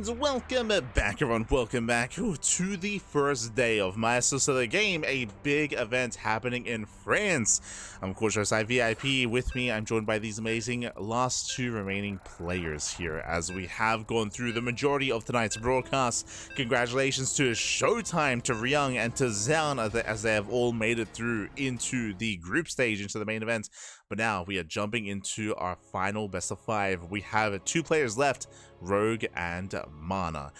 And welcome back, everyone. Welcome back to the first day of Maestros of the game, a big event happening in France. I'm of course your ZvP. With me, I'm joined by these amazing last two remaining players here, as we have gone through the majority of tonight's broadcast. Congratulations to Showtime, to Ryung, and to Zan, as they have all made it through into the group stage, into the main event. But now we are jumping into our final best of 5. We have 2 players left, Rogue and MaNa.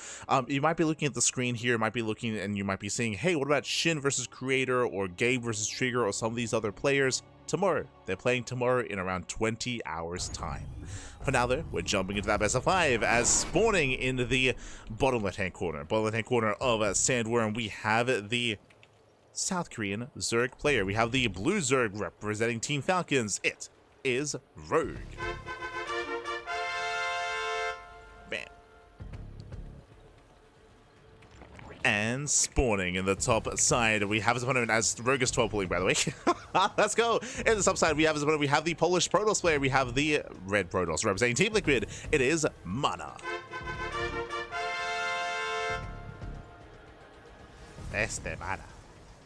You might be looking at the screen here, might be looking and you might be saying, hey, what about Shin versus Creator or Gabe versus Trigger or some of these other players? Tomorrow. They're playing tomorrow in around 20 hours time. For now though, we're jumping into that best of 5 as spawning in the bottom left hand corner of Sandworm, we have the South Korean Zerg player. We have the blue Zerg representing Team Falcons. It is Rogue. Bam. And spawning in the top side, we have his opponent as Rogue is 12 pulling, by the way. Let's go. In the top side, we have his opponent. We have the Polish Protoss player. We have the red Protoss representing Team Liquid. It is MaNa. MaNa.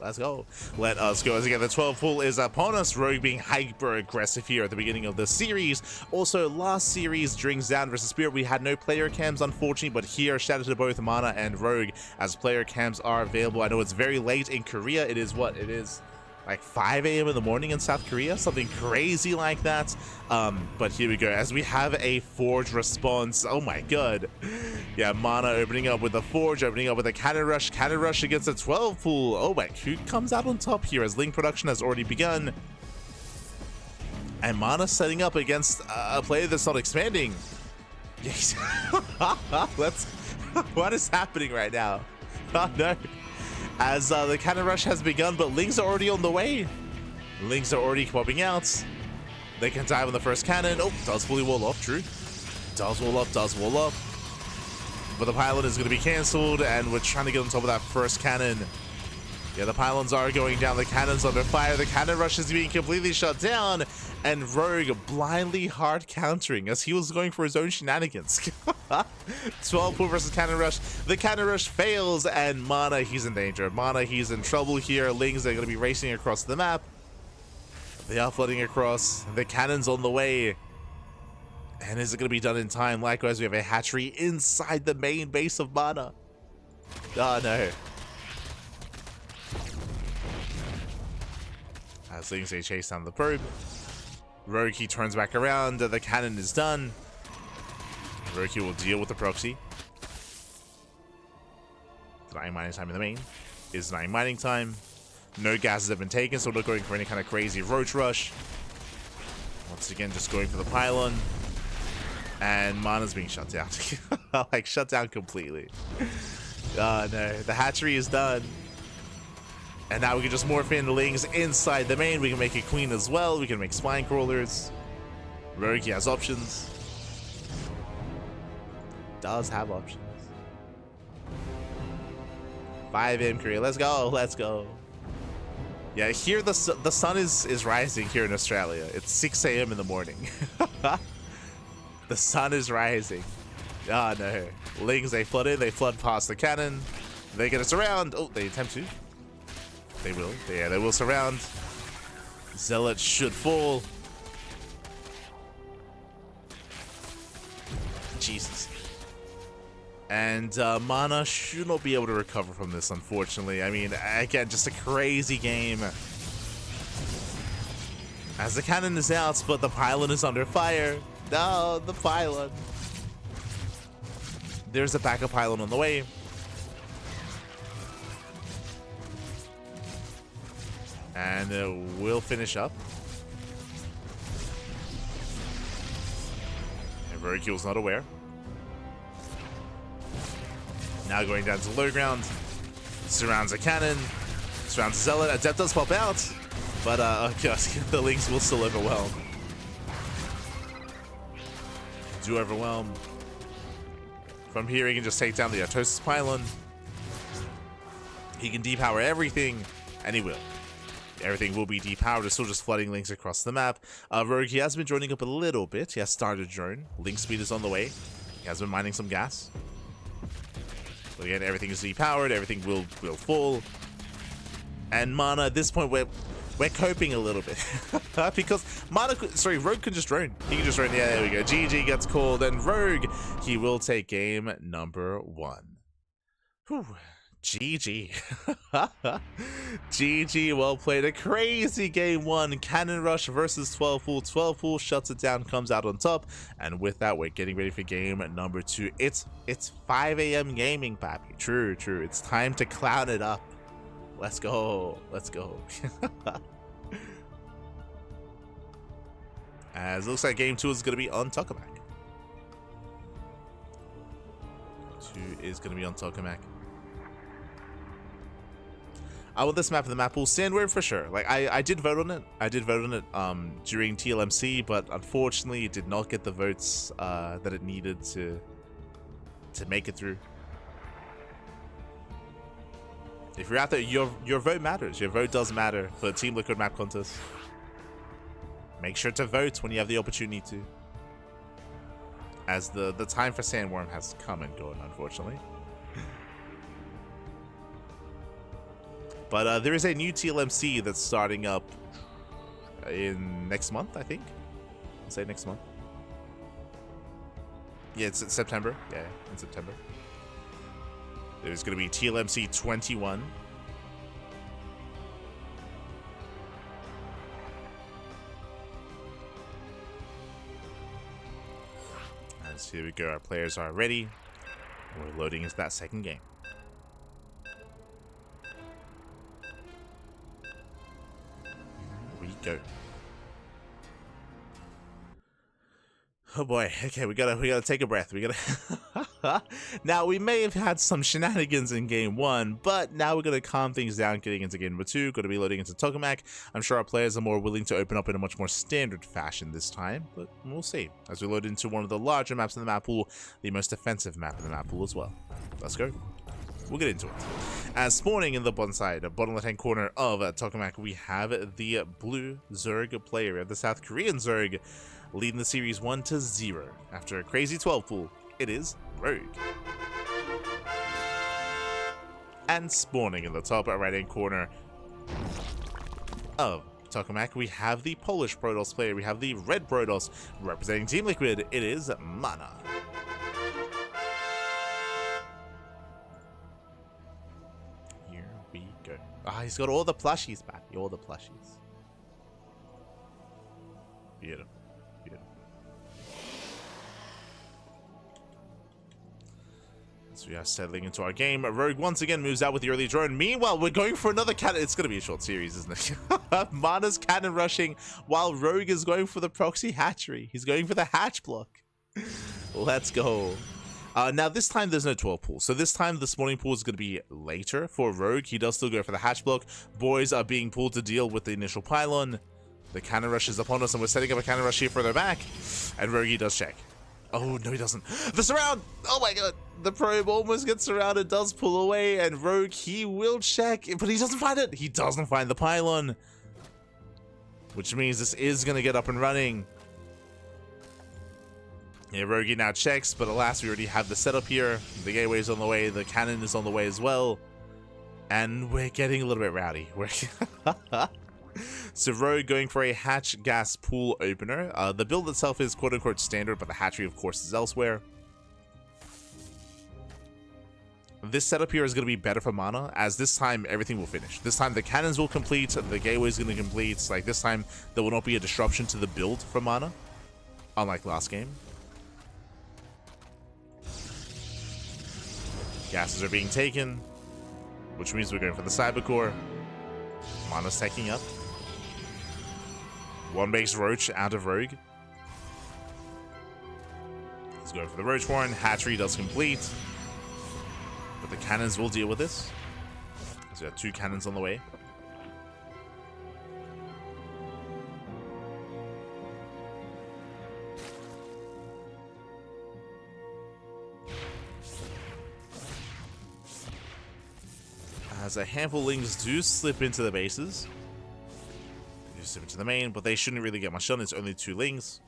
Let's go. Let us go. As again, the 12 pull is upon us. Rogue being hyper aggressive here at the beginning of the series. Also, last series during Zan versus Spirit, we had no player cams, unfortunately, but here, shout out to both MaNa and Rogue as player cams are available. I know it's very late in Korea. It is what? It is like 5 a.m. in the morning in South Korea, something crazy like that. But here we go, as we have a Forge response. Oh my god. Yeah, MaNa opening up with the Forge, opening up with a Cannon Rush against a 12 pool. Oh my, who comes out on top here as Link production has already begun? And MaNa setting up against a player that's not expanding. Yes. What is happening right now? Oh no. As the Cannon Rush has begun, but Lings are already on the way. Lings are already popping out. They can dive on the first cannon. Oh, does fully wall off, true. Does wall up. But the pylon is going to be cancelled, and we're trying to get on top of that first cannon. Yeah, the pylons are going down. The cannon's under fire. The Cannon Rush is being completely shut down. And Rogue blindly hard countering as he was going for his own shenanigans. 12 pull versus Cannon Rush. The Cannon Rush fails, and MaNa, he's in danger. MaNa, he's in trouble here. Lings are going to be racing across the map. They are flooding across. The cannon's on the way. And is it going to be done in time? Likewise, we have a hatchery inside the main base of MaNa. Oh no. As Lings, they chase down the probe. Rogue, he turns back around. The cannon is done. Rogue will deal with the proxy. Denying mining time in the main. Is denying mining time. No gases have been taken, so we're not going for any kind of crazy roach rush. Once again, just going for the pylon. And MaNa's being shut down. Like, shut down completely. Oh no, the hatchery is done. And now we can just morph in the Lings inside the main. We can make a queen as well. We can make spine crawlers. Rogue, he has options. Does have options. 5 a.m. Korea. Let's go. Let's go. Yeah, here the sun is rising here in Australia. It's 6 a.m. in the morning. The sun is rising. Oh no. Lings, they flood in. They flood past the cannon. They get us around. Oh, they attempt to. They will. Yeah, they will surround. Zealot should fall. Jesus. And MaNa should not be able to recover from this, unfortunately. I mean, again, just a crazy game. As the cannon is out, but the pylon is under fire. No, the pylon. There's a backup pylon on the way. And we'll finish up. And Vericula's not aware. Now going down to low ground. Surrounds a cannon. Surrounds a zealot. Adept does pop out. But, oh god, the Lings will still overwhelm. Do overwhelm. From here, he can just take down the Atosis pylon. He can depower everything, and he will. Everything will be depowered. It's still just flooding Lings across the map. Rogue, he has been joining up a little bit. He has started a drone. Link speed is on the way. He has been mining some gas. But again, everything is depowered, everything will fall. And MaNa, at this point, we're coping a little bit. Because Rogue can just drone. He can just drone. Yeah, there we go. GG gets called, and Rogue, he will take game number 1. Whew. GG. GG, well played. A crazy game 1. Cannon Rush versus 12 Pool. 12 Pool shuts it down, comes out on top. And with that, we're getting ready for game number 2. It's 5 a.m. gaming, papi. True. It's time to clown it up. Let's go. As it looks like game 2 is going to be on Tokamak. 2 is going to be on Tokamak. With this map of the map pool, Sandworm for sure. Like I did vote on it. During TLMC, but unfortunately it did not get the votes that it needed to make it through. If you're out there, your vote matters. Your vote does matter for Team Liquid map contest. Make sure to vote when you have the opportunity to. As the time for Sandworm has come and gone, unfortunately. But there is a new TLMC that's starting up in next month, I think. I'll say next month. Yeah, it's in September. Yeah, in September. There's going to be TLMC 21. As here we go, our players are ready. We're loading into that second game. Here we go. Oh boy, okay, we gotta take a breath. We gotta now we may have had some shenanigans in game 1, but now we're gonna calm things down getting into game number 2. Gonna be loading into Tokamak. I'm sure our players are more willing to open up in a much more standard fashion this time, but we'll see. As we load into one of the larger maps in the map pool, the most offensive map in the map pool as well. Let's go. We'll get into it. As spawning in the bottom side, bottom left-hand corner of Tokamak, we have the blue Zerg player. We have the South Korean Zerg leading the series 1-0. After a crazy 12 pool, it is Rogue. And spawning in the top right-hand corner of Tokamak, we have the Polish Protoss player. We have the red Protoss representing Team Liquid. It is MaNa. Here we go. He's got all the plushies back. All the plushies. Beautiful. So we are settling into our game. Rogue once again moves out with the early drone. Meanwhile, we're going for another cannon. It's going to be a short series, isn't it? MaNa's cannon rushing while Rogue is going for the proxy hatchery. He's going for the hatch block. Let's go. Now, this time there's no 12 pool. So this time the spawning pool is going to be later for Rogue. He does still go for the hatch block. Boys are being pulled to deal with the initial pylon. The cannon rush is upon us, and we're setting up a cannon rush here further back. And Rogue does check. Oh, no, he doesn't. The surround! Oh my god. The probe almost gets surrounded, does pull away, and Rogue, he will check, but he doesn't find it. He doesn't find the pylon. Which means this is going to get up and running. Yeah, Rogue now checks, but alas, we already have the setup here. The gateway is on the way. The cannon is on the way as well. And we're getting a little bit rowdy. So Rogue going for a hatch gas pool opener. The build itself is quote-unquote standard, but the hatchery, of course, is elsewhere. This setup here is going to be better for MaNa, as this time everything will finish. This time the cannons will complete, the gateway is going to complete. Like this time, there will not be a disruption to the build for MaNa, unlike last game. Gases are being taken, which means we're going for the cyber core. MaNa's taking up. One makes Roach out of Rogue. He's going for the Roach Horn. Hatchery does complete. But the cannons will deal with this. So we have 2 cannons on the way. As a handful of lings do slip into the bases. Slip into the main, but they shouldn't really get much done. It's only 2 lings.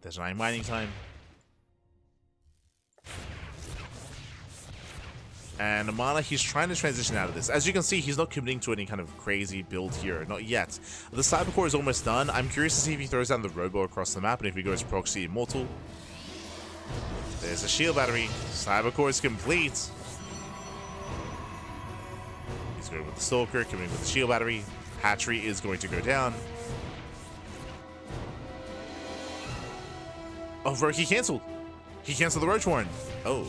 There's 9 mining time. And MaNa, he's trying to transition out of this. As you can see, he's not committing to any kind of crazy build here. Not yet. The Cybercore is almost done. I'm curious to see if he throws down the Robo across the map and if he goes Proxy Immortal. There's a shield battery. Cybercore is complete. He's going with the Stalker, coming with the shield battery. Hatchery is going to go down. Oh, Rogue, he canceled. He canceled the Roach Warren. Oh.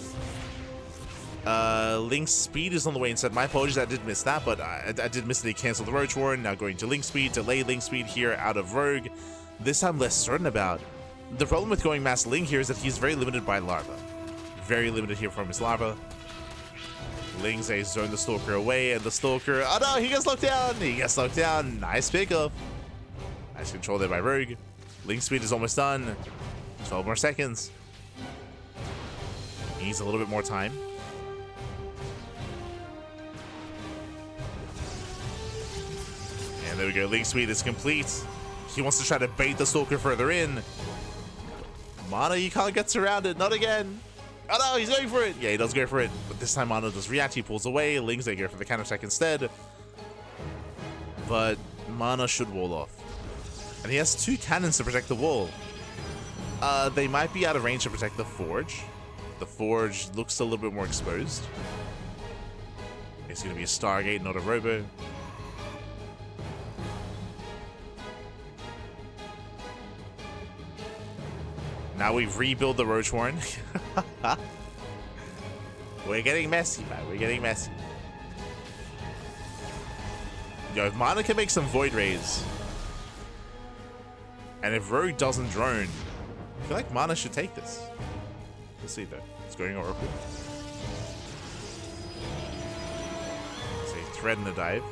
Link's speed is on the way instead. My apologies, I did miss that, but I did miss that he canceled the Roach Warren. Now going to Link speed, delay Link speed here out of Rogue. This I'm less certain about. The problem with going Mass Link here is that he's very limited by Larva. Very limited here from his Larva. Link's a zone the Stalker away, and the Stalker, oh no, he gets locked down. He gets locked down. Nice pickup. Nice control there by Rogue. Link speed is almost done. 12 more seconds. Needs a little bit more time. And there we go. Link speed is complete. He wants to try to bait the Stalker further in. MaNa, you can't get surrounded. Not again. Oh no, he's going for it. Yeah, he does go for it. But this time MaNa does react. He pulls away. Link's they go for the counterattack instead. But MaNa should wall off. And he has 2 cannons to protect the wall. They might be out of range to protect the Forge. The Forge looks a little bit more exposed. It's going to be a Stargate, not a Robo. Now we've rebuilt the Roach Warren. We're getting messy, man. We're getting messy. Yo, if MaNa can make some Void Rays, and if Rogue doesn't drone, I feel like MaNa should take this. Let's see though. It's going Oracle. It's a thread in the dive.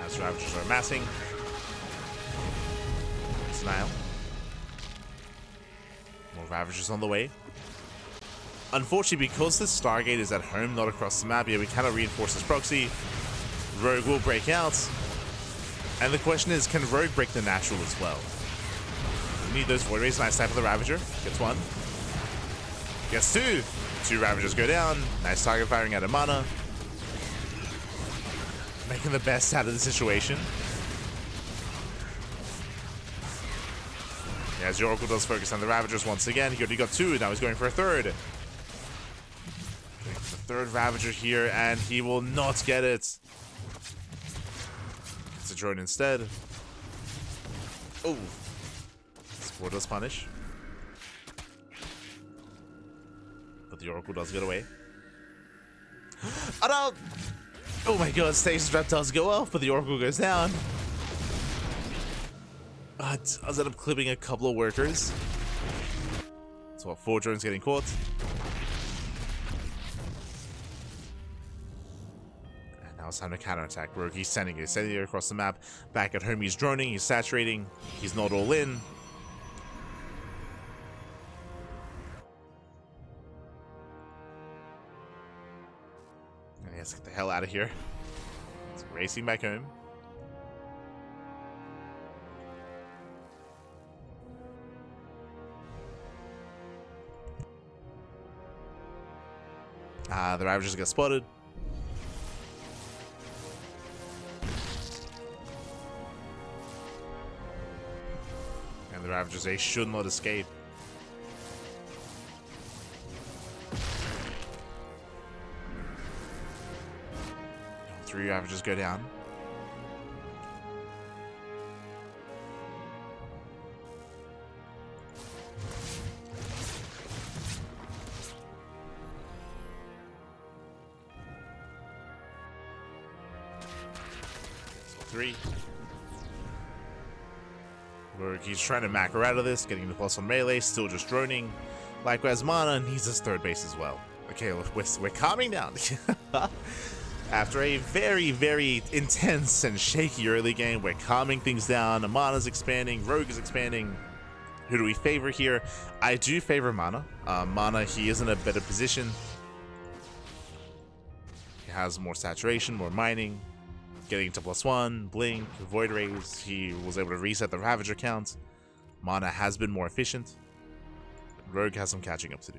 As Ravagers are amassing. Denial. More Ravagers on the way. Unfortunately, because this Stargate is at home, not across the map, yeah, we cannot reinforce this proxy. Rogue will break out. And the question is, can Rogue break the natural as well? We need those Void Rays. Nice time for the Ravager. Gets 1. Gets 2. 2 Ravagers go down. Nice target firing out of MaNa. Making the best out of the situation. Yeah, as Oracle does focus on the Ravagers once again. He already got 2, now he's going for a 3rd. Going for the 3rd Ravager here, and he will not get it. It's a drone instead. Oh. Score does punish. But the Oracle does get away. Oh no! Oh my god, Stasis Trap does go off, but the Oracle goes down. I ended up clipping a couple of workers. So what, 4 drones getting caught. And now it's time to counterattack. Rogue, he's sending it across the map. Back at home, he's droning, he's saturating. He's not all in. And he has to get the hell out of here. He's racing back home. The Ravagers get spotted. And the Ravagers, they should not escape. All 3 Ravagers go down. Rogue, he's trying to macro out of this, getting the plus on melee, still just droning. Likewise, MaNa needs his 3rd base as well. Okay, we're calming down. After a very, very intense and shaky early game, we're calming things down. MaNa's expanding, Rogue is expanding. Who do we favor here? I do favor MaNa. MaNa, he is in a better position. He has more saturation, more mining, getting into +1, blink, void rays. He was able to reset the Ravager count. MaNa has been more efficient. Rogue has some catching up to do.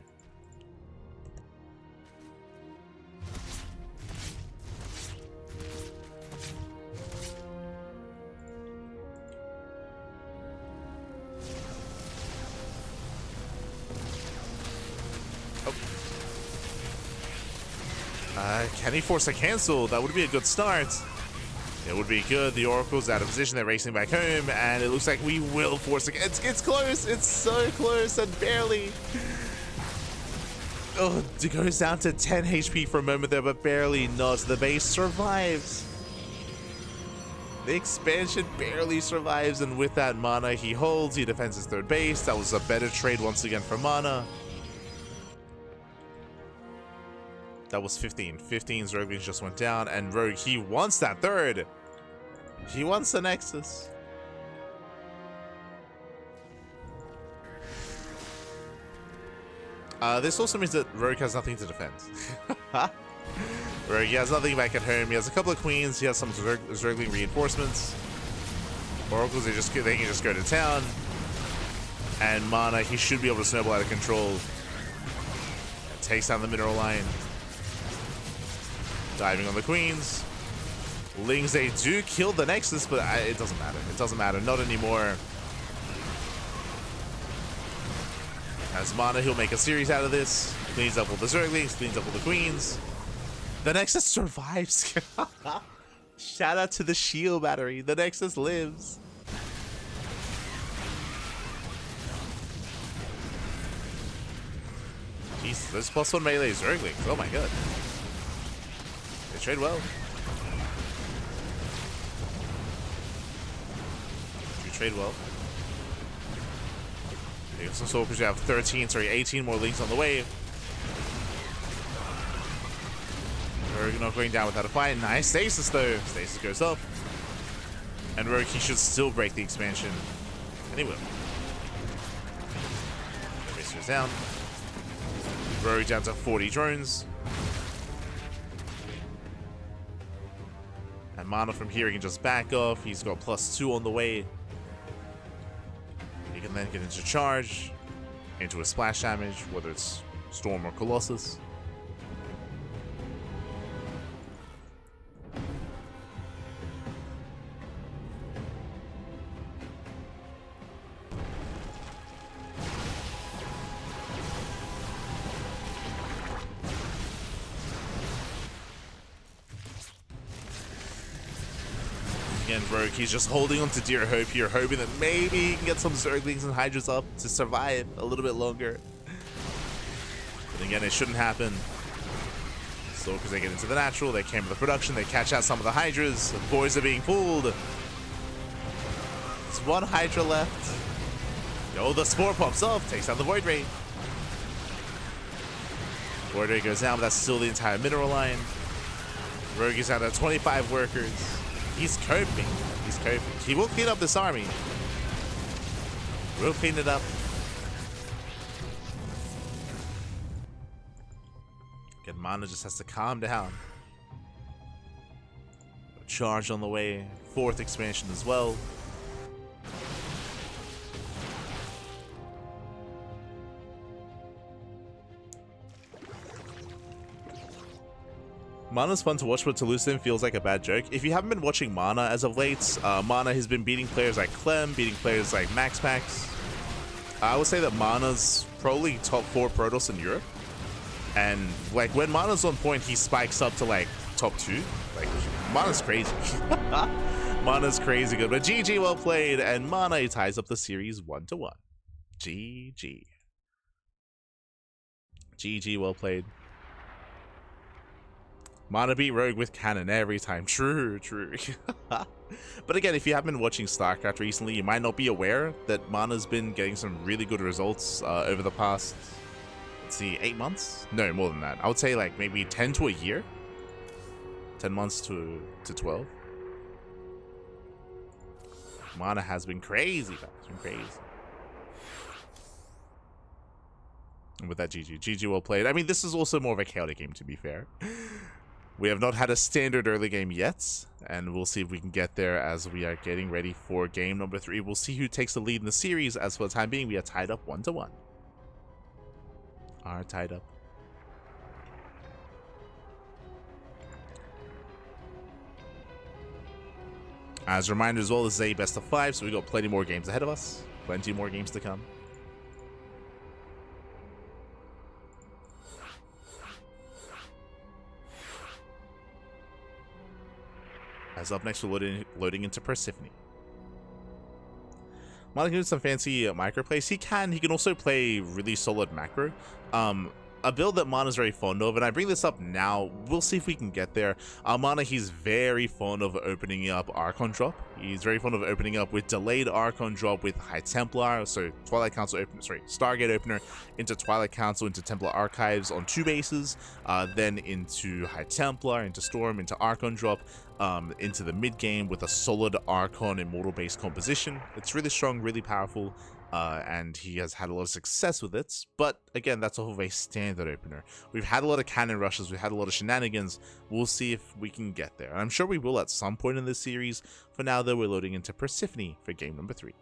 Can he force a cancel? That would be a good start. It would be good. The Oracle's out of position. They're racing back home, and it looks like we will force a... It's close. It's so close and barely. Oh, it goes down to 10 HP for a moment there, but barely not. The base survives. The expansion barely survives, and with that MaNa, he holds. He defends his third base. That was a better trade once again for MaNa. That was 15. 15 Zerglings just went down, and Rogue, he wants that third. He wants the Nexus. This also means that Rogue has nothing to defend. Rogue, he has nothing back at home. He has a couple of queens. He has some Zergling reinforcements. Oracles, they can just go to town. And MaNa, he should be able to snowball out of control. Takes down the mineral line. Diving on the queens. Lings, they do kill the Nexus, but it doesn't matter. It doesn't matter. Not anymore. As MaNa, he'll make a series out of this. Cleans up all the Zerglings, cleans up all the queens. The Nexus survives. Shout out to the shield battery. The Nexus lives. Jeez, those +1 melee Zerglings. Oh my god. They trade well. You trade well. They got some soldiers. You have 18 more links on the way. Rogue not going down without a fight. Nice stasis though. Stasis goes up. And Rogue, he should still break the expansion. And he will. Base goes down. Rogue down to 40 drones. And MaNa from here, he can just back off. He's got +2 on the way. He can then get into charge, into a splash damage, whether it's Storm or Colossus. Again, Rogue, he's just holding on to dear hope here, hoping that maybe he can get some Zerglings and Hydras up to survive a little bit longer. But again, it shouldn't happen. So, because they get into the natural, they came to the production, they catch out some of the Hydras, the boys are being pulled. There's one Hydra left. Oh, the Spore pops off, takes out the Void Ray. Void Ray goes down, but that's still the entire mineral line. Rogue is out of 25 workers. He's coping. He's coping. He will clean up this army. We'll clean it up. Again, MaNa just has to calm down. Charge on the way. 4th expansion as well. MaNa's fun to watch, but to lose him feels like a bad joke. If you haven't been watching MaNa as of late, MaNa has been beating players like Clem, beating players like MaxPax. I would say that MaNa's probably top 4 Protoss in Europe. And like when MaNa's on point, he spikes up to like top 2. Like MaNa's crazy. MaNa's crazy good. But GG, well played, and MaNa ties up the series 1-1. GG. GG, well played. MaNa beat Rogue with cannon every time. True, true. But again, if you haven't been watching StarCraft recently, you might not be aware that MaNa's been getting some really good results over the past, let's see, 8 months? No, more than that. I would say like maybe 10 to a year. 10 months to 12. MaNa has been crazy, man. It's been crazy. And with that, GG. GG, well played. I mean, this is also more of a chaotic game, to be fair. We have not had a standard early game yet, and we'll see if we can get there as we are getting ready for game number 3. We'll see who takes the lead in the series. As for the time being, we are tied up 1-1. Are tied up. As a reminder as well, this is a best of 5, so we got plenty more games ahead of us. Plenty more games to come. As up next, we're loading into Persephone. MaNa can do some fancy micro plays. He can also play really solid macro. A build that MaNa's very fond of, and I bring this up now, we'll see if we can get there. MaNa, he's very fond of opening up Archon drop. He's very fond of opening up with delayed Archon drop with High Templar, so Twilight Council opener, Stargate opener into Twilight Council into Templar Archives on 2 bases, then into High Templar, into Storm, into Archon drop, into the mid game with a solid Archon Immortal based composition. It's really strong, really powerful. And he has had a lot of success with it, but again, that's a very standard opener. We've had a lot of cannon rushes, we've had a lot of shenanigans. We'll see if we can get there, and I'm sure we will at some point in this series. For now though, we're loading into Persephone for game number 3.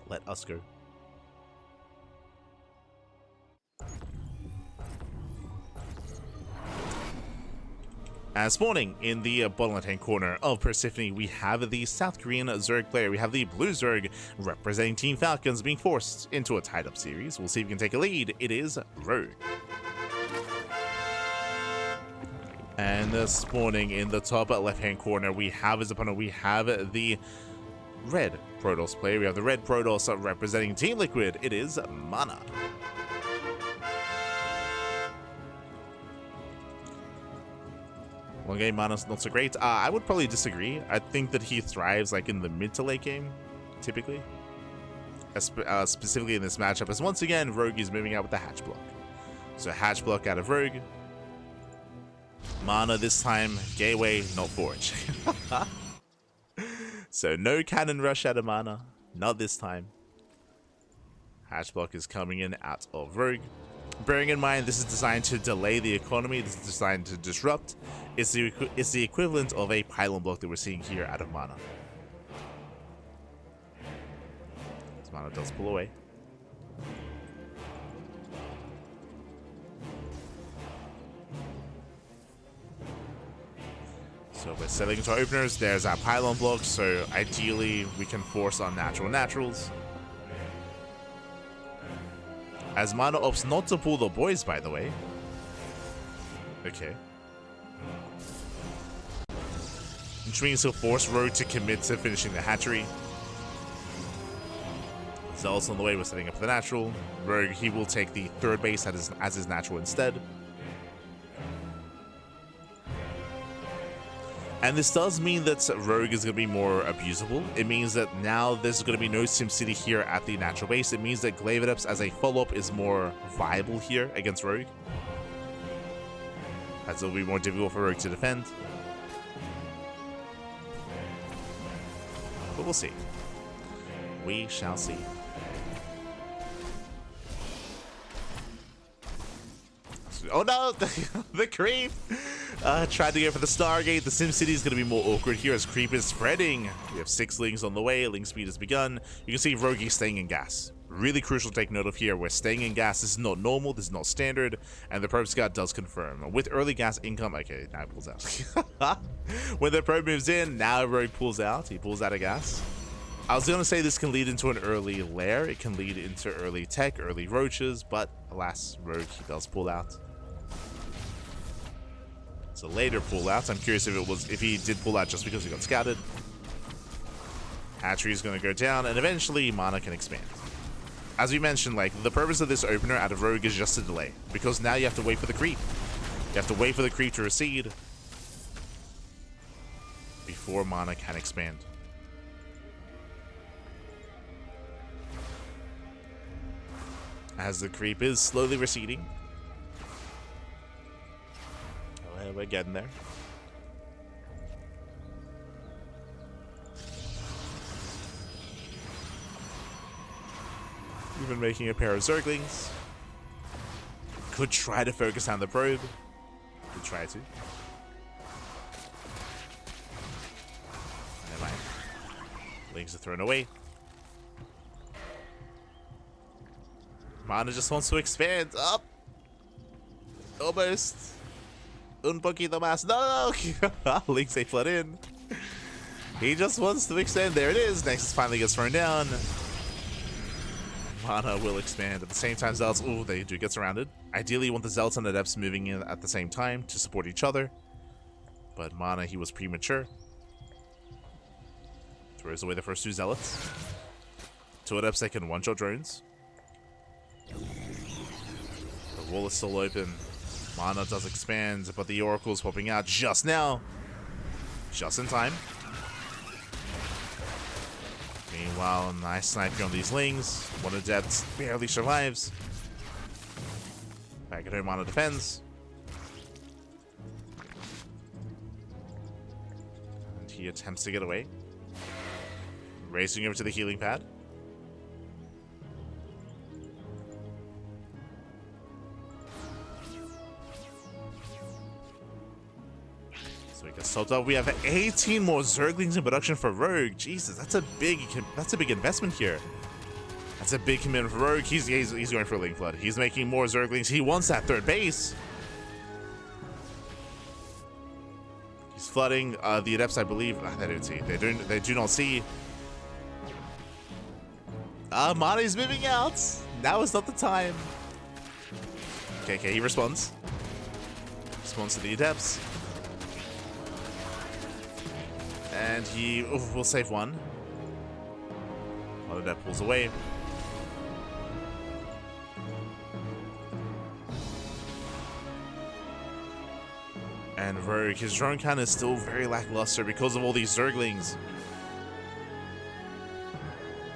Let us go. As spawning in the bottom left-hand corner of Persephone, we have the South Korean Zerg player. We have the Blue Zerg representing Team Falcons being forced into a tied-up series. We'll see if we can take a lead. It is Rogue. And spawning in the top left-hand corner, we have his opponent. We have the Red Protoss player. We have the Red Protoss representing Team Liquid. It is MaNa. One game, MaNa's not so great. I would probably disagree. I think that he thrives like in the mid to late game, typically. Specifically in this matchup, as once again, Rogue is moving out with the Hatch block. So Hatch block out of Rogue. MaNa this time, Gateway, not Forge. So no cannon rush out of MaNa, not this time. Hatch block is coming in out of Rogue. Bearing in mind, this is designed to delay the economy, this is designed to disrupt. It's the equivalent of a pylon block that we're seeing here out of MaNa. As MaNa does pull away. So we're selling into our openers, there's our pylon block, so ideally we can force on natural naturals. As MaNa opts not to pull the boys, by the way. Okay. Which means he'll force Rogue to commit to finishing the hatchery. Zealous on the way, we're setting up the natural. Rogue, he will take the 3rd base as his natural instead. And this does mean that Rogue is going to be more abusable. It means that now there's going to be no SimCity here at the natural base. It means that Glavedeps as a follow-up is more viable here against Rogue. As it'll be more difficult for Rogue to defend. But we'll see. We shall see. Oh no, the creep! Tried to go for the Stargate. The SimCity is going to be more awkward here as creep is spreading. We have 6 Lings on the way. Ling speed has begun. You can see Rogue is staying in gas. Really crucial to take note of here. We're staying in gas. This is not normal. This is not standard. And the probe scout does confirm. With early gas income... Okay, now it pulls out. When the probe moves in, now Rogue pulls out. He pulls out of gas. I was going to say this can lead into an early lair. It can lead into early tech, early roaches. But alas, Rogue, he does pull out. It's a later pull out. I'm curious if he did pull out just because he got scouted. Hatchery is going to go down, and eventually MaNa can expand. As we mentioned, like, the purpose of this opener out of Rogue is just a delay, because now you have to wait for the creep. You have to wait for the creep to recede before MaNa can expand. As the creep is slowly receding. We're getting there. We've been making a pair of Zerglings. Could try to focus on the probe. Could try to. Never mind. Lings are thrown away. MaNa just wants to expand. Up. Almost. Un poquito más. No, no. Lings they flood in. He just wants to extend. There it is. Nexus finally gets thrown down. MaNa will expand. At the same time, Zealots, ooh, they do get surrounded. Ideally, you want the Zealots and Adepts moving in at the same time to support each other. But MaNa, he was premature. Throws away the first 2 Zealots. 2 Adepts, they can one-shot drones. The wall is still open. MaNa does expand, but the Oracle's popping out just now. Just in time. Meanwhile, nice sniping on these Lings. One Adept barely survives. Back at home, MaNa defends. And he attempts to get away. Racing over to the healing pad. So he gets topped up. We have 18 more Zerglings in production for Rogue. Jesus, that's a big investment here. That's a big commitment for Rogue. He's going for a Ling Flood. He's making more Zerglings. He wants that 3rd base. He's flooding the Adepts, I believe. They don't see. They do not see. MaNa is moving out. Now is not the time. Okay, he responds. Responds to the Adepts. And he will save one. One Adept pulls away. And Rogue, his drone count is still very lackluster because of all these Zerglings.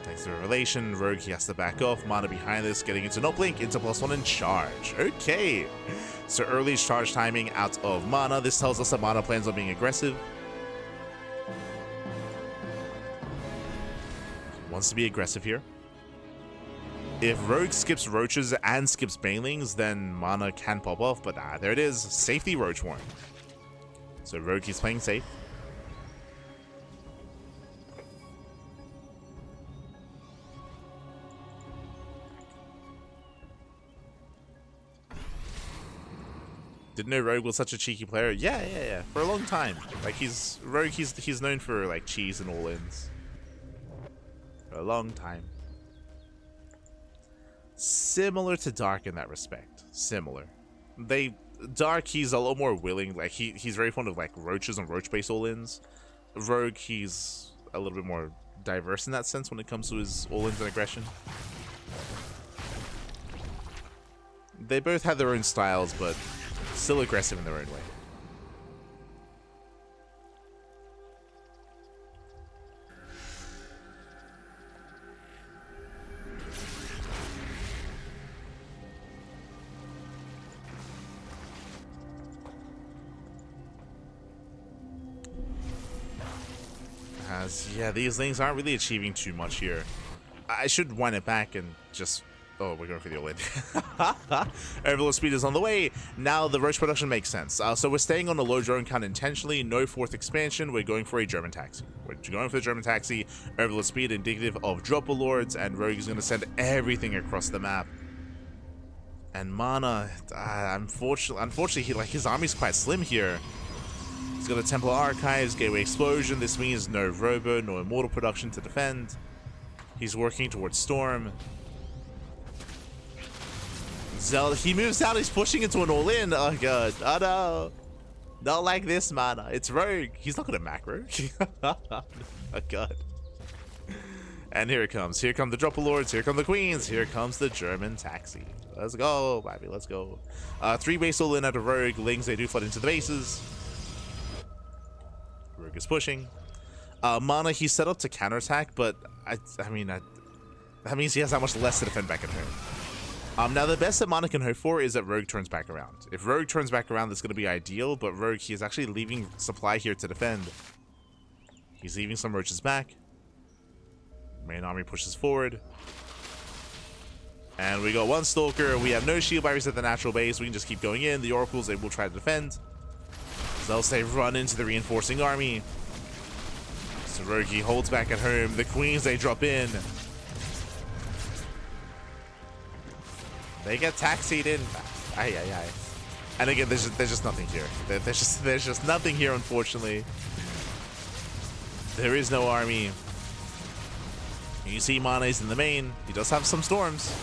Thanks to Revelation, Rogue, he has to back off. MaNa behind this, getting into no blink, into +1 and charge. Okay. So early charge timing out of MaNa. This tells us that MaNa plans on being aggressive. Wants to be aggressive here. If Rogue skips Roaches and skips Banelings, then MaNa can pop off, but there it is. Safety Roach Warren. So Rogue, he's playing safe. Didn't know Rogue was such a cheeky player. Yeah. For a long time. Like Rogue, he's known for like cheese and all-ins. For a long time. Similar to Dark in that respect. Similar. Dark, he's a lot more willing. Like he's very fond of like Roaches and Roach-based all-ins. Rogue, he's a little bit more diverse in that sense when it comes to his all-ins and aggression. They both have their own styles, but still aggressive in their own way. Yeah, these things aren't really achieving too much here. I should wind it back and just... Oh, we're going for the all-in. Overlord speed is on the way. Now the Roach production makes sense. So we're staying on a low drone count intentionally. No 4th expansion. We're going for a German taxi. We're going for the German taxi. Overlord speed indicative of Dropper Lords, and Rogue is going to send everything across the map. And MaNa, unfortunately, his army's quite slim here. He's got a Templar Archives, Gateway Explosion. This means no Robo, no Immortal production to defend. He's working towards Storm. Zelda, he moves out, he's pushing into an all-in. Oh god, oh no. Not like this, MaNa. It's Rogue. He's not gonna macro. Oh god. And here it comes. Here come the Dropper Lords, here come the Queens, here comes the German taxi. Let's go, baby, let's go. 3 base all-in out of Rogue. Lings, they do flood into the bases. Rogue is pushing. MaNa, he's set up to counterattack, but I mean, that means he has that much less to defend back at home. Now, the best that MaNa can hope for is that Rogue turns back around. If Rogue turns back around, that's going to be ideal, but Rogue, he is actually leaving supply here to defend. He's leaving some Roaches back. Main army pushes forward. And we got one Stalker. We have no shield barriers at the natural base. We can just keep going in. The Oracles, they will try to defend. Else they run into the reinforcing army. Rogi holds back at home. The queens, they drop in. They get taxied in. Aye, aye, aye. And again, there's just nothing here. There's just nothing here, unfortunately. There is no army. You see MaNa is in the main. He does have some storms.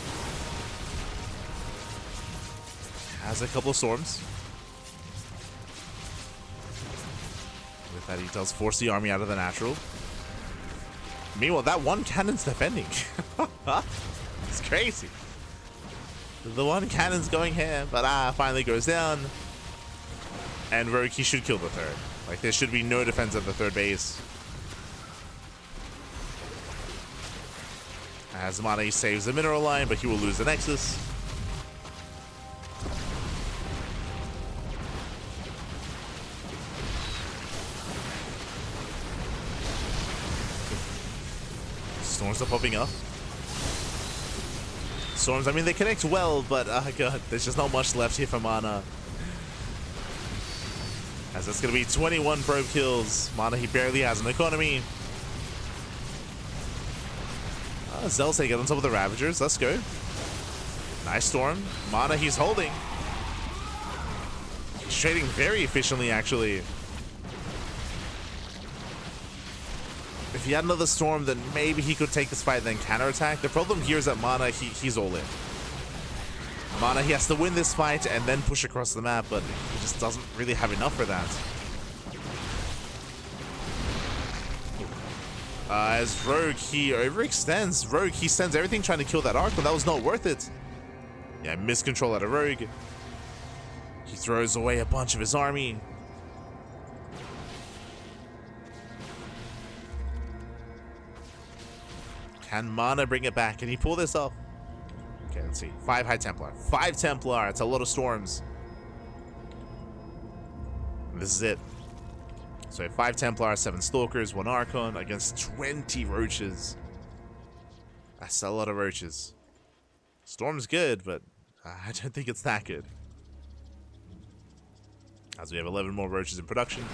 Has a couple of storms. With that, he does force the army out of the natural. Meanwhile, that one cannon's defending. It's crazy. The one cannon's going here, but finally goes down. And Ro24 should kill the third. Like, there should be no defense at the third base. As MaNa saves the mineral line, but he will lose the Nexus. Storms are popping up. Storms, I mean, they connect well, but god, there's just not much left here for MaNa. As it's going to be 21 probe kills. MaNa, he barely has an economy. Zel's get on top of the Ravagers. Let's go. Nice storm. MaNa, he's holding. He's trading very efficiently, actually. If he had another storm, then maybe he could take this fight and then counterattack. The problem here is that MaNa, he's all in. MaNa, he has to win this fight and then push across the map, but he just doesn't really have enough for that. As Rogue, he overextends. Rogue, he sends everything trying to kill that arc, but that was not worth it. Yeah, miscontrol out of Rogue. He throws away a bunch of his army. Can MaNa bring it back? Can he pull this off? Okay, let's see. 5 High Templar. 5 Templar. It's a lot of storms. This is it. So 5 Templar, 7 Stalkers, 1 Archon against 20 Roaches. That's a lot of Roaches. Storm's good, but I don't think it's that good. As we have 11 more Roaches in production.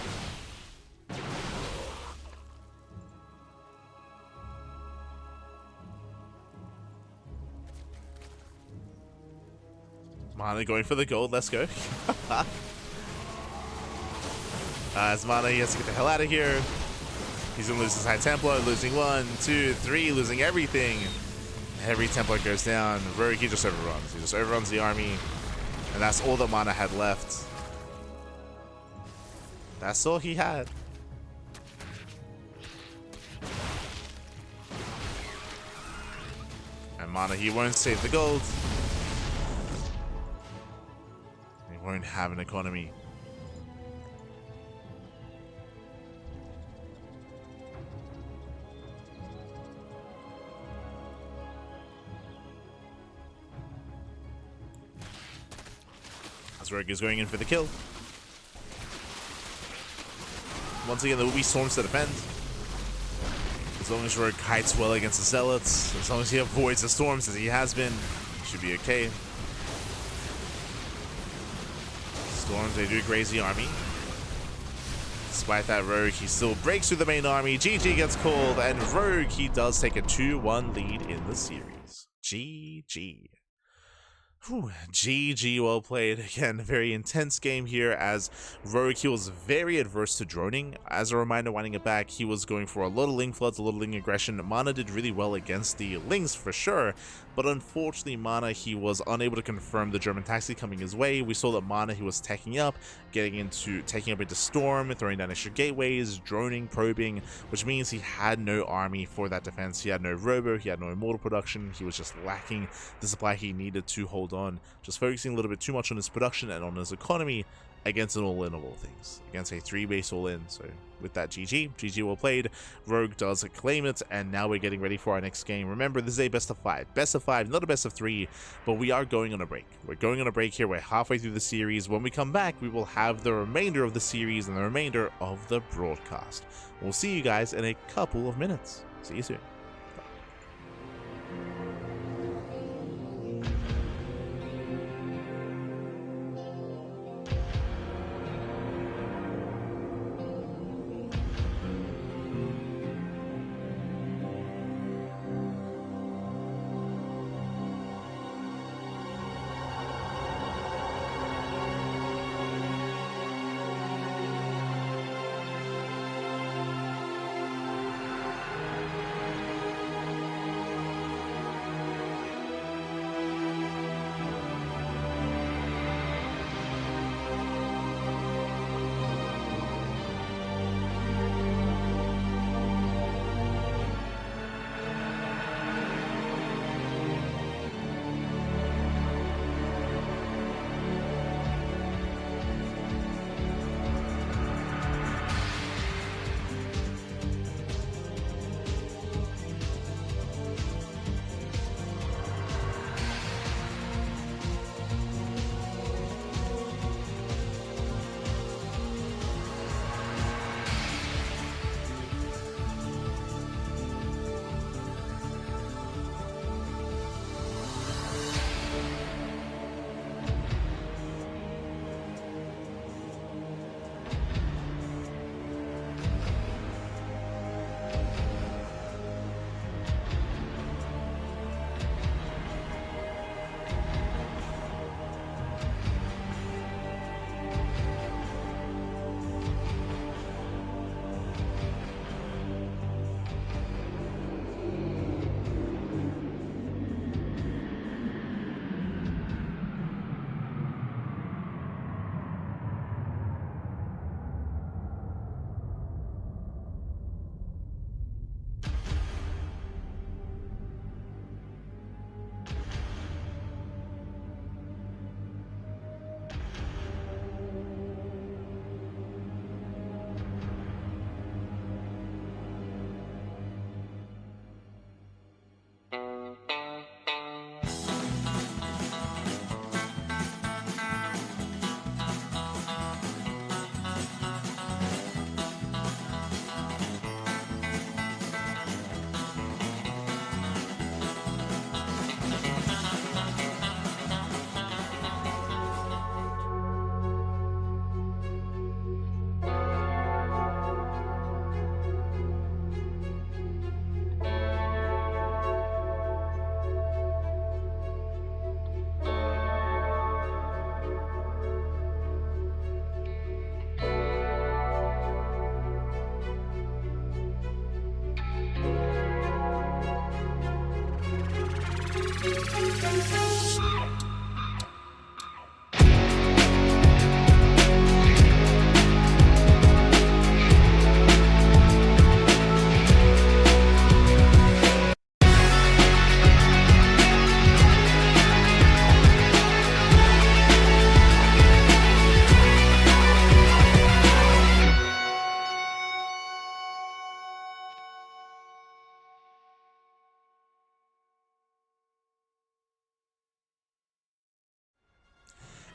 MaNa going for the gold. Let's go. As MaNa, he has to get the hell out of here. He's gonna lose his High Templar, losing 1, 2, 3, losing everything. Every Templar goes down. Ro24 just overruns. He just overruns the army. And that's all that MaNa had left. That's all he had. And MaNa, he won't save the gold. He won't have an economy. Rogue is going in for the kill. Once again, there will be storms to defend. As long as Rogue kites well against the Zealots, as long as he avoids the storms as he has been, he should be okay. Storms, they do graze the army. Despite that, Rogue, he still breaks through the main army. GG gets called, and Rogue, he does take a 2-1 lead in the series. GG. Whew, GG, well played. Again, a very intense game here as Ro24 was very adverse to droning. As a reminder, winding it back, he was going for a lot of Ling floods, a lot of Ling aggression. MaNa did really well against the Lings for sure, but unfortunately MaNa, he was unable to confirm the German taxi coming his way. We saw that MaNa, he was taking up into Storm, throwing down extra gateways, droning, probing, which means he had no army for that defense. He had no robo, he had no immortal production. He was just lacking the supply he needed to hold on, just focusing a little bit too much on his production and on his economy against an all-in of all things, against a 3-base all-in. So with that, GG well played. Rogue does claim it, and now we're getting ready for our next game. Remember, this is a best of 5, not a best of 3, but we are going on a break. We're going on a break here. We're halfway through the series. When we come back, we will have the remainder of the series and the remainder of the broadcast. We'll see you guys in a couple of minutes. See you soon.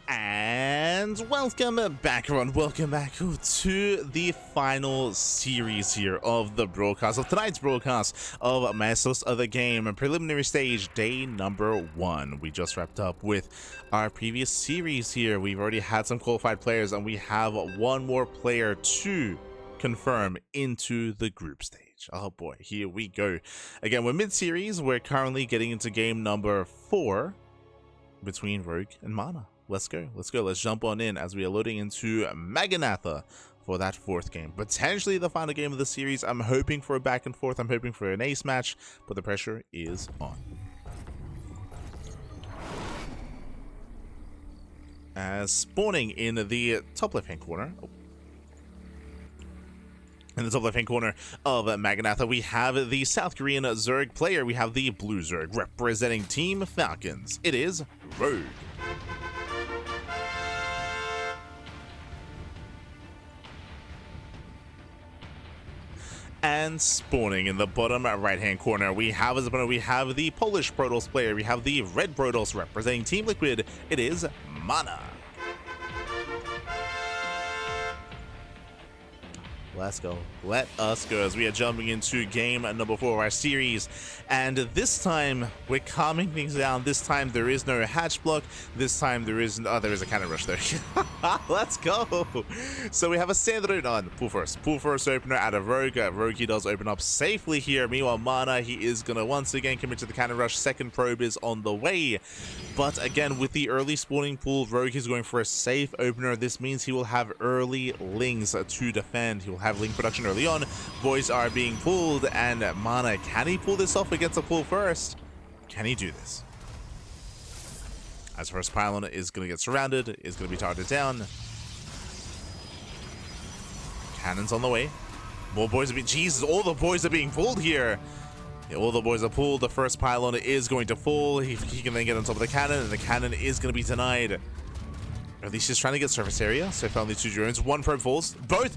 And welcome back, everyone. Welcome back to the final series here of the broadcast of tonight's broadcast of Maestros of the Game, preliminary stage, day number 1. We just wrapped up with our previous series here. We've already had some qualified players, and we have one more player to confirm into the group stage. Oh boy, here we go. Again, we're mid-series. We're currently getting into game number 4 between Rogue and MaNa. Let's go. Let's jump on in as we are loading into MaNa for that 4th game. Potentially the final game of the series. I'm hoping for a back and forth. I'm hoping for an ace match, but the pressure is on. As spawning in the top left-hand corner. In the top left-hand corner of MaNa, we have the South Korean Zerg player. We have the blue Zerg representing Team Falcons. It is Rogue. And spawning in the bottom right-hand corner, we have the Polish Protoss player. We have the red Protoss representing Team Liquid. It is MaNa. Let's go. Let us go as we are jumping into game number 4 of our series. And this time, we're calming things down. This time, there is no hatch block. This time, there is a cannon rush there. Let's go. So we have a standard on pull first opener out of Rogue. Rogue, he does open up safely here. Meanwhile, MaNa, he is going to once again commit to the cannon rush. Second probe is on the way. But again, with the early spawning pool, Rogue is going for a safe opener. This means he will have early lings to defend. He will have ling production early on. Boys are being pulled, and MaNa, can he pull this off against a pull first? Can he do this? As first pylon is going to get surrounded, is going to be targeted down. Cannons on the way. More boys are being... Jesus, all the boys are being pulled here. Yeah, all the boys are pulled. The first pylon is going to fall. He can then get on top of the cannon, and the cannon is going to be denied. At least he's trying to get surface area. So found these 2 drones. 1 probe falls. Both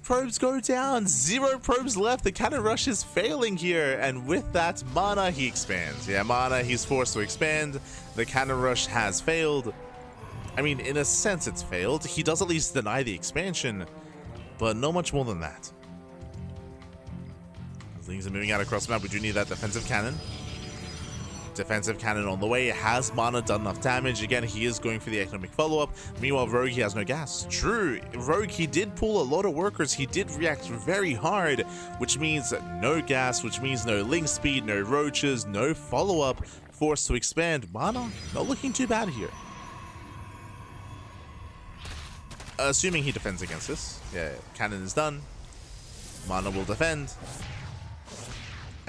probes go down. 0 probes left. The cannon rush is failing here. And with that, MaNa, he expands. Yeah, MaNa, he's forced to expand. The cannon rush has failed. I mean, in a sense, it's failed. He does at least deny the expansion, but not much more than that. As things are moving out across the map, we do need that defensive cannon. Defensive cannon on the way. Has MaNa done enough damage? Again, he is going for the economic follow-up. Meanwhile, Rogue, he has no gas. True, Rogue, he did pull a lot of workers. He did react very hard, which means no gas, which means no ling speed, no roaches, no follow-up. Forced to expand. MaNa, not looking too bad here. Assuming he defends against this. Yeah, cannon is done. MaNa will defend.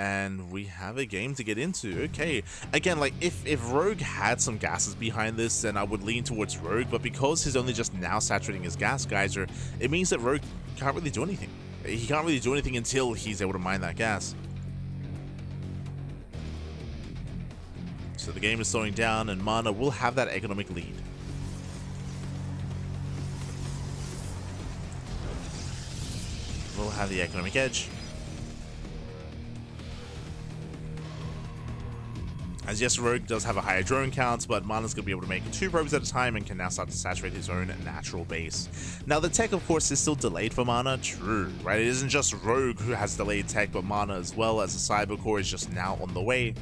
And we have a game to get into. Okay, again, like if Rogue had some gases behind this, then I would lean towards Rogue, but because he's only just now saturating his gas geyser, it means that Rogue can't really do anything. He can't really do anything until he's able to mine that gas. So the game is slowing down, and MaNa will have that economic lead. We'll have the economic edge. As yes, Rogue does have a higher drone count, but MaNa's going to be able to make 2 probes at a time and can now start to saturate his own natural base. Now, the tech, of course, is still delayed for MaNa. True, right? It isn't just Rogue who has delayed tech, but MaNa as well, as the Cyber Core is just now on the way.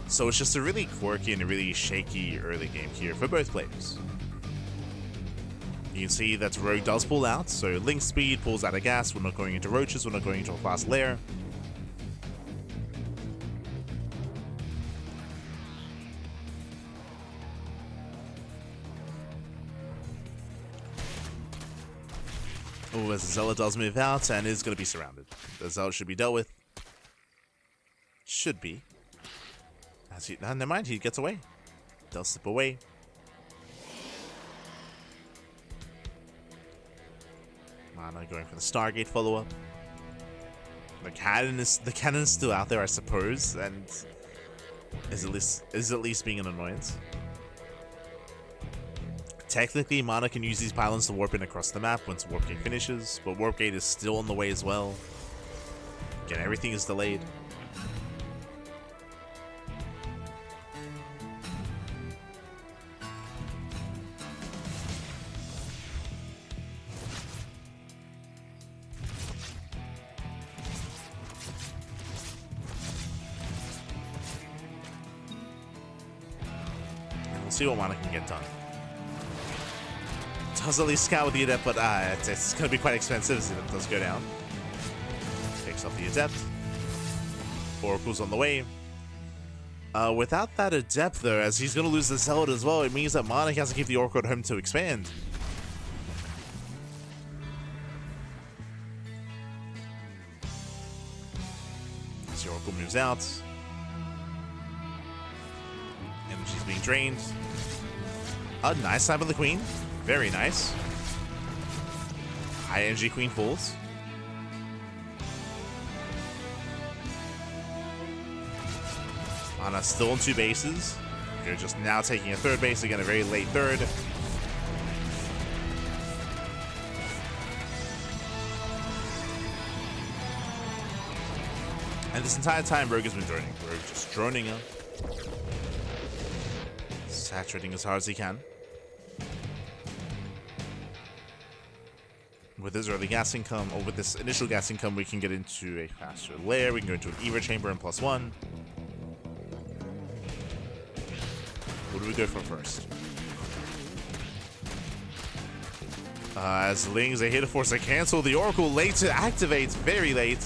So it's just a really quirky and a really shaky early game here for both players. You can see that Rogue does pull out, so Link Speed pulls out of gas. We're not going into roaches, we're not going into a fast lair. Oh, as the Zealot does move out and is going to be surrounded. The Zealot should be dealt with. Should be. Never mind, he gets away. Does slip away. MaNa going for the Stargate follow-up. The cannon is still out there, I suppose, and is at least being an annoyance. Technically, MaNa can use these pylons to warp in across the map once Warp Gate finishes, but Warp Gate is still on the way as well. Again, everything is delayed. And we'll see what MaNa can get done. Does at least scout with the Adept, but it's going to be quite expensive as it does go down. Takes off the Adept. Oracle's on the way. Without that Adept, though, as he's going to lose the Zealot as well, it means that MaNa has to keep the Oracle at home to expand. As the Oracle moves out. Energy's being drained. Nice side of the Queen. Very nice. High energy Queen falls. MaNa still on 2 bases. They're just now taking a 3rd base, again a very late 3rd. And this entire time Rogue has been droning. Rogue just droning up. Saturating as hard as he can. With this early gas income, or with this initial gas income, we can get into a faster layer. We can go into an Evo chamber and +1. What do we go for first? As Lings, they hit a force to cancel. The Oracle late to activate, very late.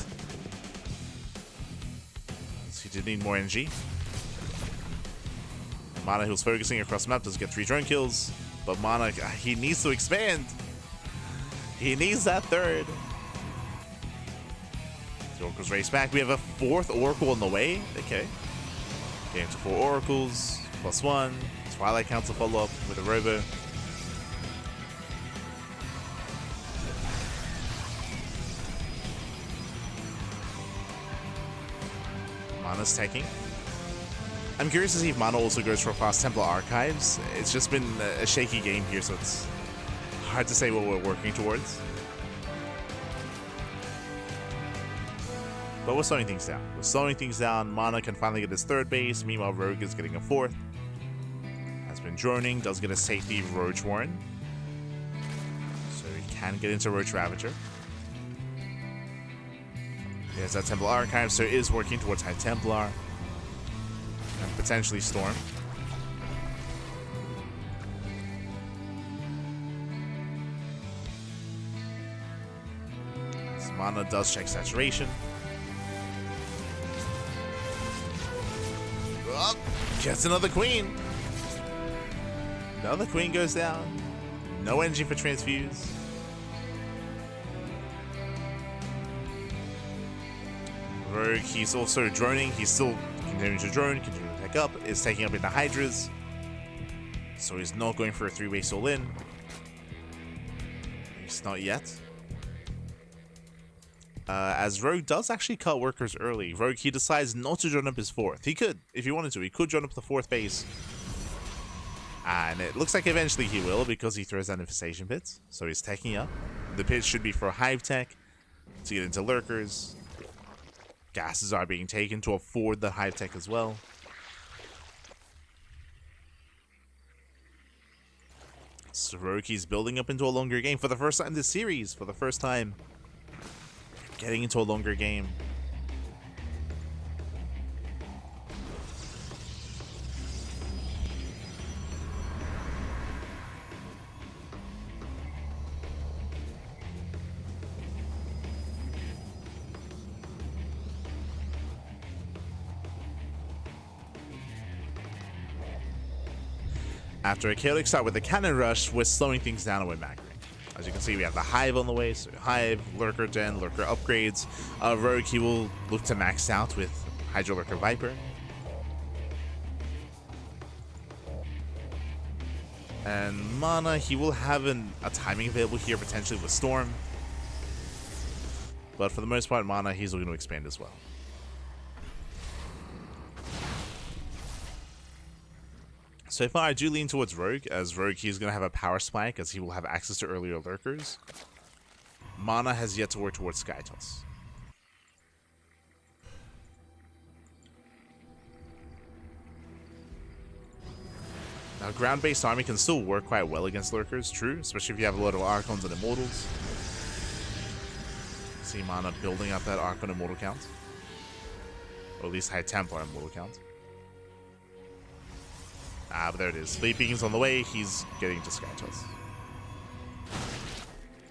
So he did need more energy. MaNa, who's focusing across the map, does get 3 drone kills. But MaNa, he needs to expand. He needs that 3rd. The Oracles race back. We have a 4th Oracle on the way. Okay. Getting to 4 Oracles. +1. Twilight Council follow-up with a Robo. MaNa's taking. I'm curious to see if MaNa also goes for fast Templar Archives. It's just been a shaky game here, so it's hard to say what we're working towards. But we're slowing things down. We're slowing things down. MaNa can finally get his 3rd base. Meanwhile, Rogue is getting a 4th. Has been droning. Does get a safety Roach Warren. So he can get into Roach Ravager. He has that Templar Archive, so he is working towards High Templar. And potentially Storm. MaNa does check saturation. Oh, gets another Queen. Another Queen goes down. No energy for Transfuse. Rogue, he's also droning. He's still continuing to drone, continuing to take up. Is taking up into Hydras. So he's not going for a 3-way soul in. He's not yet. As Rogue does actually cut workers early. Rogue, he decides not to join up his 4th. He could, if he wanted to. He could join up the 4th base. And it looks like eventually he will, because he throws down infestation pits. So he's taking up. The pits should be for Hive Tech to get into lurkers. Gases are being taken to afford the Hive Tech as well. So Rogue, he's building up into a longer game for the first time this series. For the first time. Getting into a longer game. After a chaotic start with the cannon rush, we're slowing things down with Macri. As you can see, we have the Hive on the way, so Hive, Lurker Gen, Lurker upgrades. Rogue, he will look to max out with Hydro Lurker Viper. And MaNa, he will have a timing available here, potentially with Storm. But for the most part, MaNa, he's going to expand as well. So far, I do lean towards Rogue, as Rogue, he's going to have a power spike, as he will have access to earlier lurkers. MaNa has yet to work towards Skytoss. Now, ground-based army can still work quite well against lurkers, true, especially if you have a lot of Archons and Immortals. See MaNa building up that Archon Immortal count. Or at least High Templar Immortal count. Ah, but there it is. Sleeping's on the way, he's getting to Skytoss.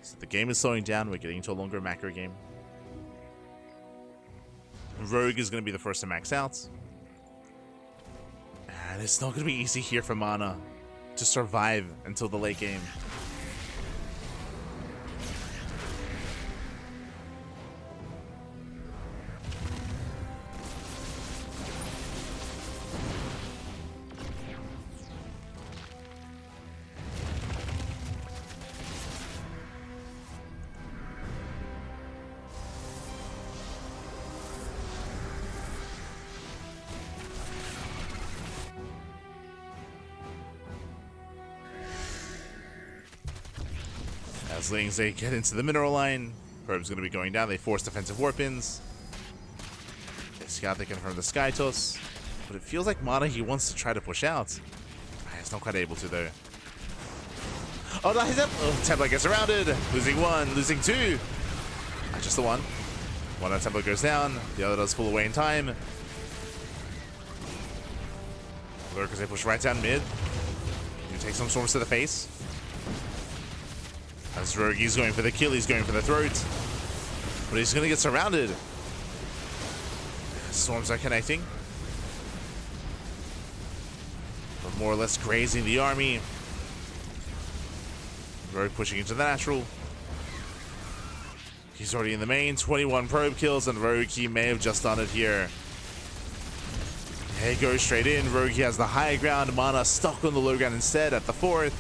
So the game is slowing down, we're getting into a longer macro game. Rogue is going to be the first to max out. And it's not going to be easy here for MaNa to survive until the late game. As Lings, they get into the mineral line. Probe's going to be going down. They force defensive warp-ins. They scout, they confirm the Skytoss. But it feels like MaNa, he wants to try to push out. He's not quite able to, though. Oh, no, he's up. Oh, Templar gets surrounded. Losing one, losing two. Just the one. One of Templar goes down. The other does pull away in time. Lurkers, they push right down mid. You take some storms to the face. As Rogue, he's going for the kill, he's going for the throat. But he's going to get surrounded. Storms are connecting. But more or less grazing the army. Rogue pushing into the natural. He's already in the main. 21 probe kills, and Rogue, he may have just done it here. He goes straight in. Rogue, he has the high ground. MaNa stuck on the low ground instead at the 4th.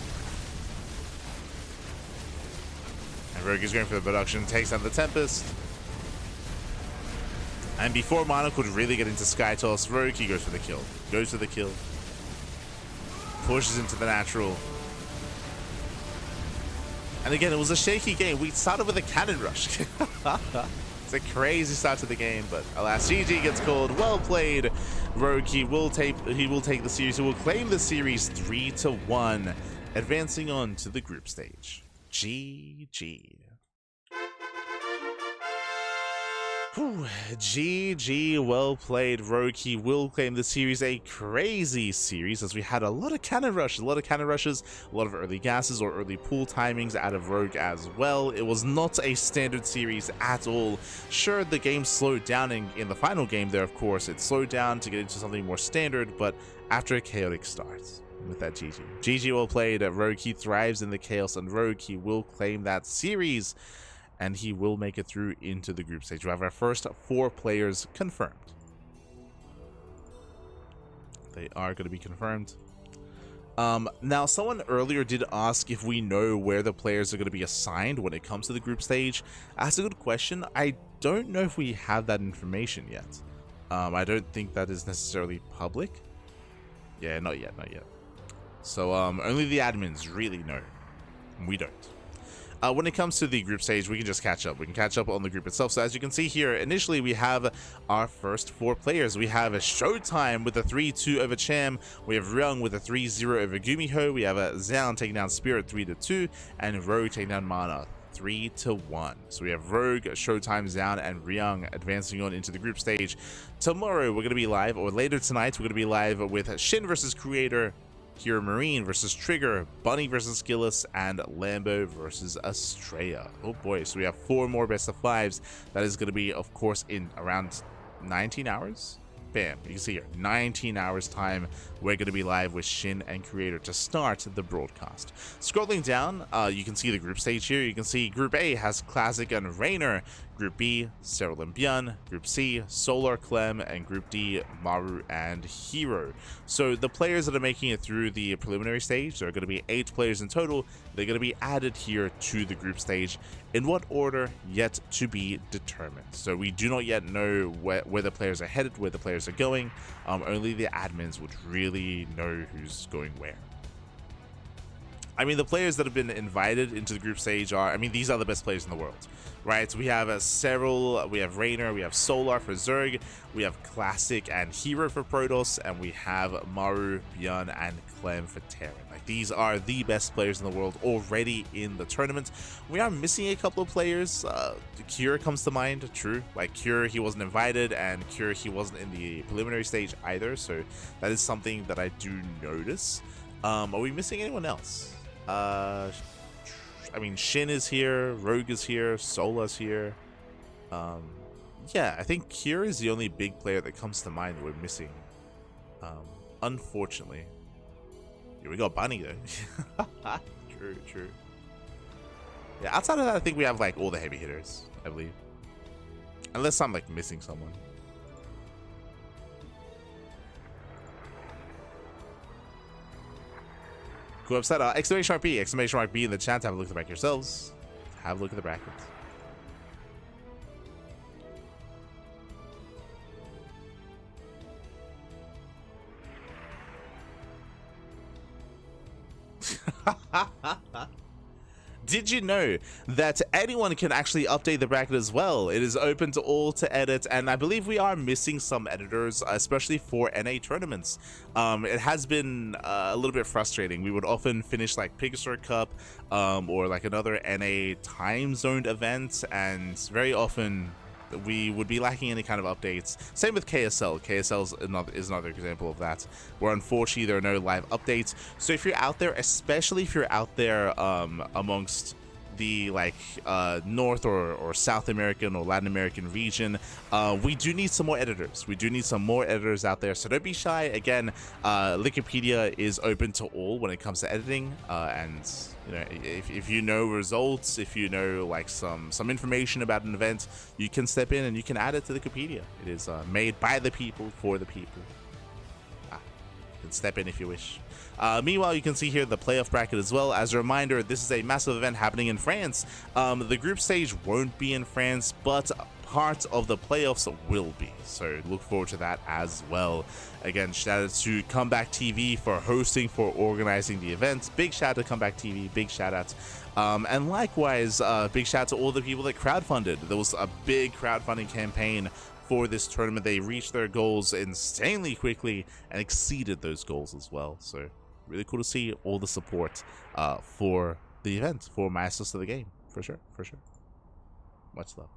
Rogue is going for the production, takes out the Tempest. And before MaNa could really get into Skytoss, Rogue, he goes for the kill. Goes for the kill. Pushes into the natural. And again, it was a shaky game. We started with a cannon rush. It's a crazy start to the game, but alas, GG gets called. Well played, Rogue. He will take the series. He will claim the series 3-1, advancing on to the group stage. GG. Whew. GG, well played, Rogue. He will claim the series, a crazy series, as we had a lot of cannon rushes, a lot of early gases or early pool timings out of Rogue as well. It was not a standard series at all. Sure, the game slowed down in the final game there, of course. It slowed down to get into something more standard, but after a chaotic start. With that, GG. GG, well played. Rogue, he thrives in the chaos, and Rogue, he will claim that series, and he will make it through into the group stage. We have our first 4 players confirmed. They are going to be confirmed. Now, someone earlier did ask if we know where the players are going to be assigned when it comes to the group stage. That's a good question. I don't know if we have that information yet. I don't think that is necessarily public. Yeah, not yet. So only the admins really know. We don't. When it comes to the group stage, we can just catch up. We can catch up on the group itself. So as you can see here, initially we have our first 4 players. We have a Showtime with a 3-2 over Cham. We have Ryung with a 3-0 over Gumiho. We have a Xian taking down Spirit 3-2, and Rogue taking down MaNa 3-1. So we have Rogue, Showtime, Xian, and Ryung advancing on into the group stage. Tomorrow we're going to be live, or later tonight we're going to be live with Shin versus Creator, Hero Marine versus Trigger, Bunny versus Gillis, and Lambo versus Estrella. Oh boy, so we have 4 more best of 5s. That is going to be, of course, in around 19 hours. bam, you can see here, 19 hours time, we're going to be live with Shin and Creator to start the broadcast. Scrolling down, you can see the group stage here. You can see Group A has Classic and Rainer, Group B, Cyril and Björn, Group C, Solar, Clem, and Group D, Maru and Hero. So the players that are making it through the preliminary stage, there are going to be 8 players in total. They're going to be added here to the group stage. In what order, yet to be determined. So we do not yet know where the players are headed, where the players are going. Only the admins would really know who's going where. I mean, the players that have been invited into the group stage are, I mean, these are the best players in the world, right? So we have Cyril, we have Rainer, we have Solar for Zerg, we have Classic and Hero for Protoss, and we have Maru, Björn, and Clem for Terran. Like, these are the best players in the world already in the tournament. We are missing a couple of players. Cure comes to mind, true. Like, Cure, he wasn't invited, and Cure, he wasn't in the preliminary stage either, so that is something that I do notice. Are we missing anyone else? I mean, Shin is here, Rogue is here, Sola's here. Yeah, I think Cure is the only big player that comes to mind that we're missing. Unfortunately. Here we go, Bunny though. True. Yeah, outside of that, I think we have like all the heavy hitters, I believe. Unless I'm like missing someone. Cool website, exclamation mark B in the chat. Have a look at the bracket yourselves. Have a look at the brackets. Did you know that anyone can actually update the bracket as well? It is open to all to edit, and I believe we are missing some editors, especially for NA tournaments. It has been a little bit frustrating. We would often finish like Pigasor Cup or like another NA time zoned event, and very often we would be lacking any kind of updates. Same with KSL. KSL is another example of that, where unfortunately there are no live updates. So if you're out there, especially if you're out there amongst the like North or South American or Latin American region, we do need some more editors. We do need some more editors out there, so don't be shy. Again, Wikipedia is open to all when it comes to editing, and you know, if you know results, if you know like some information about an event, you can step in and you can add it to Wikipedia. It is made by the people for the people. You can step in if you wish. Meanwhile, you can see here the playoff bracket as well. As a reminder, this is a massive event happening in France. The group stage won't be in France, but part of the playoffs will be. So look forward to that as well. Again, shout out to Comeback TV for hosting, for organizing the event. Big shout out to Comeback TV. Big shout out. And likewise, big shout out to all the people that crowdfunded. There was a big crowdfunding campaign for this tournament. They reached their goals insanely quickly and exceeded those goals as well. So really cool to see all the support for the event, for Maestros of the game, for sure. Much love.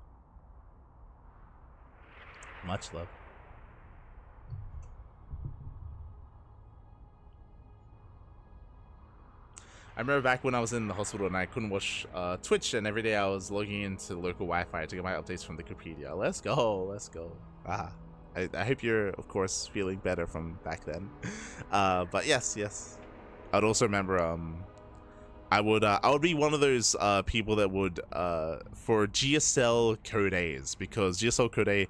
I remember back when I was in the hospital and I couldn't watch Twitch, and every day I was logging into local Wi-Fi to get my updates from the Wikipedia. Let's go. I hope you're, of course, feeling better from back then. But yes. I'd also remember I would be one of those people that would for GSL Code A's, because GSL Code A,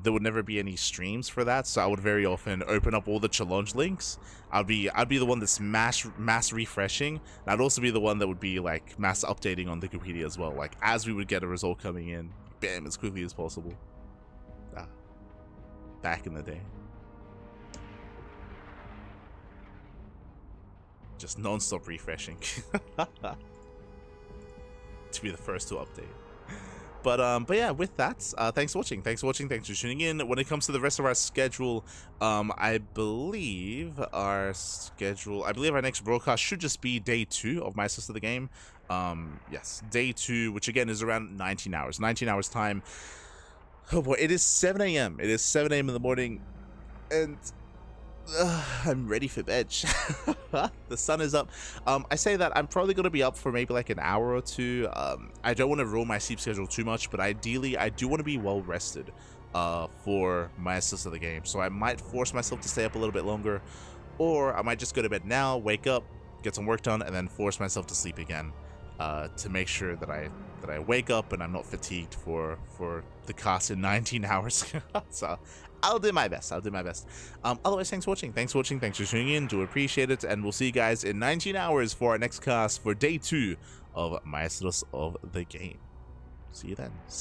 there would never be any streams for that, so I would very often open up all the challenge links. I'd be the one that's mass refreshing, and I'd also be the one that would be like mass updating on the Wikipedia as well, like as we would get a result coming in, bam, as quickly as possible. Back in the day, just non-stop refreshing to be the first to update. But yeah, with that, thanks for watching. Thanks for tuning in. When it comes to the rest of our schedule, I believe our next broadcast should just be day 2 of Maestros of the game. Yes, day 2, which again is around 19 hours time. Oh boy, it is 7 a.m. It is 7 a.m. in the morning, and I'm ready for bed. The sun is up. I say that I'm probably going to be up for maybe like an hour or two. I don't want to ruin my sleep schedule too much, but ideally I do want to be well rested for Maestros of the game. So I might force myself to stay up a little bit longer, or I might just go to bed now, wake up, get some work done, and then force myself to sleep again, to make sure that I wake up and I'm not fatigued for the cast in 19 hours. So I'll do my best. Otherwise, thanks for watching. Thanks for tuning in. Do appreciate it, and we'll see you guys in 19 hours for our next cast for day 2 of Maestros of the game. See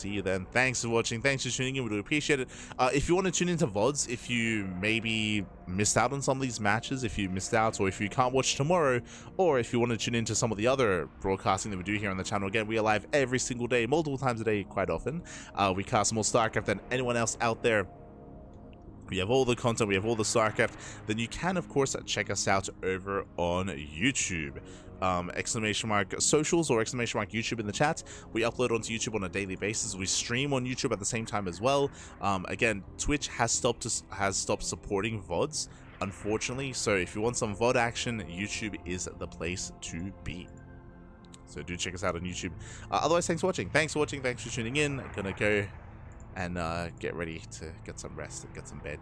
you then. Thanks for watching. Thanks for tuning in. We do appreciate it. If you want to tune into VODs, if you maybe missed out on some of these matches, if you missed out, or if you can't watch tomorrow, or if you want to tune into some of the other broadcasting that we do here on the channel, again, we are live every single day, multiple times a day, quite often. We cast more StarCraft than anyone else out there. We have all the content, we have all the StarCraft. Then you can, of course, check us out over on YouTube. Exclamation mark socials or exclamation mark YouTube in the chat. We upload onto YouTube on a daily basis. We stream on YouTube at the same time as well. Again, Twitch has stopped supporting VODs, unfortunately. So if you want some VOD action, YouTube is the place to be. So do check us out on YouTube. Otherwise, thanks for watching. Thanks for tuning in. I'm gonna go and get ready to get some rest and get some veg.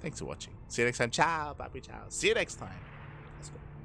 Thanks for watching. See you next time. Ciao, bye, ciao. See you next time. Let's go.